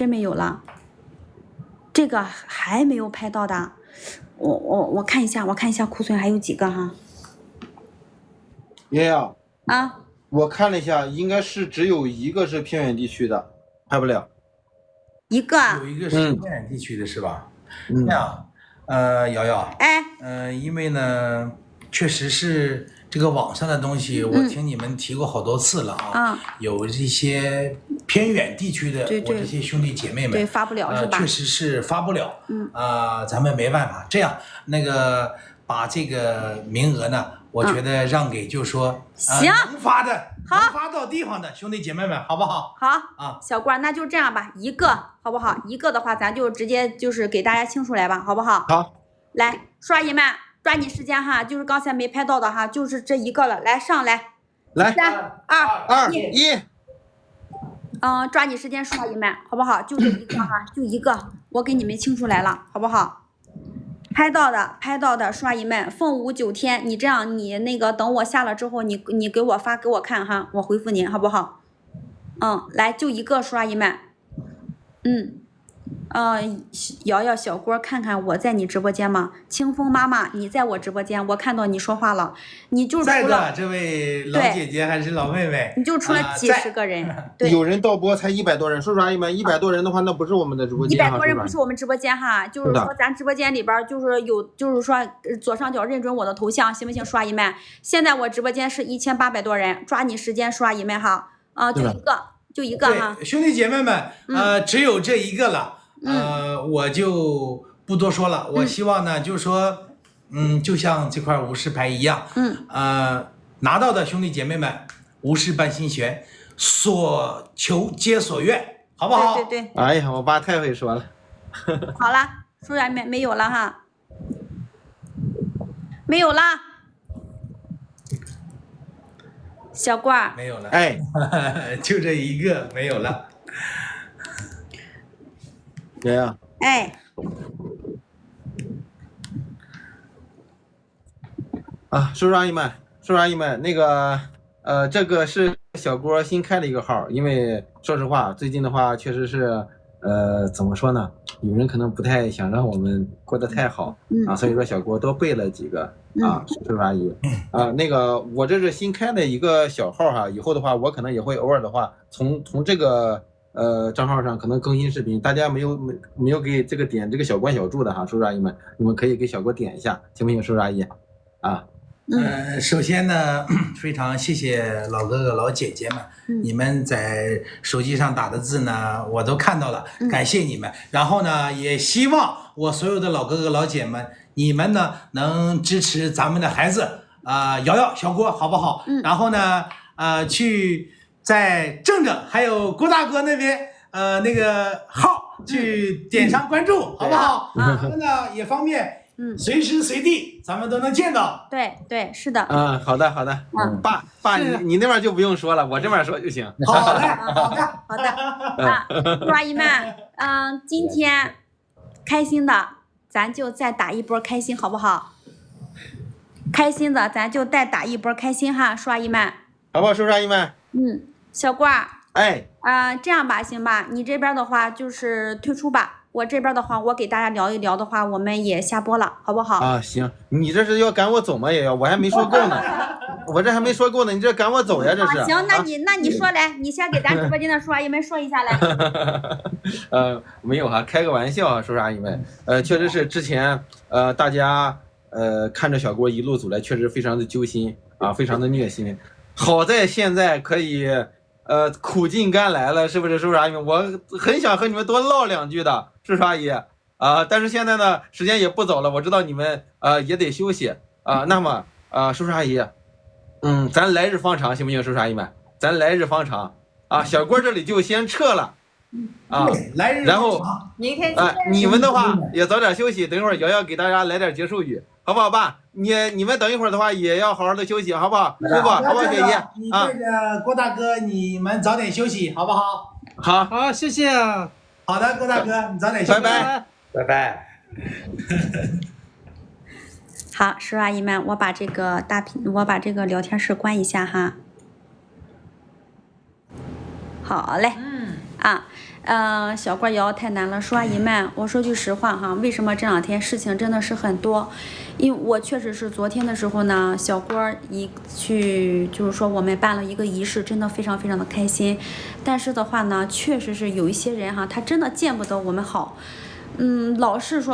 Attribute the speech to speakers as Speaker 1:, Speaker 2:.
Speaker 1: 真没有了。这个还没有拍到的，我看一下，库存还有几个哈。
Speaker 2: 爷爷
Speaker 1: 啊，
Speaker 2: 我看了一下，应该是只有一个是偏远地区的，拍不了。
Speaker 1: 一个
Speaker 3: 有一个是偏远地区的是吧？
Speaker 2: 嗯，
Speaker 3: 这样，瑶瑶，
Speaker 1: 哎，
Speaker 3: 因为呢，确实是这个网上的东西，我听你们提过好多次了啊，有一些偏远地区的我这些兄弟姐妹们，
Speaker 1: 对，发不了是吧？
Speaker 3: 确实是发不了，咱们没办法，这样那个把这个名额呢，我觉得让给就是说，
Speaker 1: 行，
Speaker 3: 能发的，能发到地方的兄弟姐妹们，好不好？
Speaker 1: 好
Speaker 3: 啊，
Speaker 1: 小官，那就这样吧，一个好不好？一个的话，咱就直接就是给大家清出来吧，好不好？
Speaker 2: 好，
Speaker 1: 来，刷姨们，抓紧时间哈，就是刚才没拍到的哈，就是这一个了，来上来，
Speaker 2: 来
Speaker 1: 3、2、
Speaker 2: 1，
Speaker 1: 抓紧时间刷姨们，好不好？就这一个哈，就一个，我给你们清出来了，好不好？拍到的刷姨们，凤舞9天，你这样，你那个等我下了之后，你给我发给我看哈，我回复您，好不好？来就一个刷姨们，瑶瑶小郭看看我在你直播间吗？清风妈妈你在我直播间，我看到你说话了，你就除了
Speaker 3: 这位老姐姐还是老妹妹，
Speaker 1: 你就除了几十个人，对，
Speaker 2: 有人到播才100多人，叔叔阿姨们100多人的话，那不是我们的直播间
Speaker 1: 100多人不是我们直播间哈，就是说咱直播间里边就是有，就是说左上角认准我的头像，行不行？刷姨们，现在我直播间是1800多人，抓紧时间刷姨们哈，就一个哈，
Speaker 3: 兄弟姐妹们，只有这一个了。我就不多说了。我希望呢，就是说，就像这块无事牌一样，拿到的兄弟姐妹们，无事半心悬，所求皆所愿，好不好？
Speaker 1: 对。
Speaker 2: 哎呀，我爸太会说了。
Speaker 1: 好了，叔叔没有了哈，没有了，小罐
Speaker 3: 没有了，
Speaker 2: 哎，
Speaker 3: 就这一个没有了。
Speaker 2: 爷爷，
Speaker 1: 哎，
Speaker 2: 叔叔阿姨们，那个这个是小郭新开的一个号，因为说实话，最近的话确实是怎么说呢，有人可能不太想让我们过得太好所以说小郭多备了几个叔叔阿姨那个我这是新开的一个小号哈，以后的话我可能也会偶尔的话从这个账号上可能更新视频，大家没有给这个点这个小关小助的哈，叔叔阿姨们，你们可以给小郭点一下，行不行，叔叔阿姨啊？
Speaker 3: 首先呢，非常谢谢老哥哥老姐姐们，你们在手机上打的字呢，我都看到了，感谢你们。然后呢，也希望我所有的老哥哥老姐们，你们呢能支持咱们的孩子瑶瑶小郭，好不好？然后呢，去在正还有郭大哥那边那个号去点上关注，好不好？咱们呢也方便。随时随地咱们都能见到。
Speaker 1: 对，是的。
Speaker 2: 好的。爸，你那边就不用说了，我这边说就行。
Speaker 3: 好的。
Speaker 1: 叔阿姨们，今天开心的，咱就再打一波开心，好不好？开心的，咱就再打一波开心哈，叔阿姨们。
Speaker 2: 好不好，叔叔阿姨们？
Speaker 1: 小罐。
Speaker 2: 哎。
Speaker 1: 这样吧，行吧，你这边的话就是退出吧。我这边的话，我给大家聊一聊的话，我们也下播了，好不好？
Speaker 2: 行，你这是要赶我走吗？也要，我还没说够呢，我这还没说够呢，你这赶我走呀？这是。
Speaker 1: 行，那你说来，你先给咱直播间的叔阿姨们说一下来。
Speaker 2: 没有哈，开个玩笑叔叔阿姨们，确实是之前大家看着小郭一路走来，确实非常的揪心非常的虐心，好在现在可以。苦尽甘来了，是不是叔叔阿姨们？我很想和你们多唠两句的，叔叔阿姨但是现在呢，时间也不早了，我知道你们也得休息那么叔叔阿姨，咱来日方长，行不行？叔叔阿姨们，咱来日方长小郭这里就先撤了
Speaker 3: 来日
Speaker 2: 然后
Speaker 4: 明天
Speaker 2: 你们的话也早点休息，等一会儿瑶瑶给大家来点结束语，好不好爸？你们等一会儿的话也要好好的休息，好不好？师傅，好不好，雪姨？
Speaker 3: 你对着郭大哥，你们早点休息，好不好？
Speaker 2: 好，
Speaker 5: 谢谢。
Speaker 3: 好的，郭大哥，你早点休息。
Speaker 2: 拜拜。
Speaker 1: 好，叔叔阿姨们，我把这个聊天室关一下哈。好嘞。小郭瑶太难了，说阿姨们，我说句实话哈，为什么这两天事情真的是很多？因为我确实是昨天的时候呢，小郭就是说我们办了一个仪式，真的非常非常的开心。但是的话呢，确实是有一些人哈，他真的见不得我们好，老是说。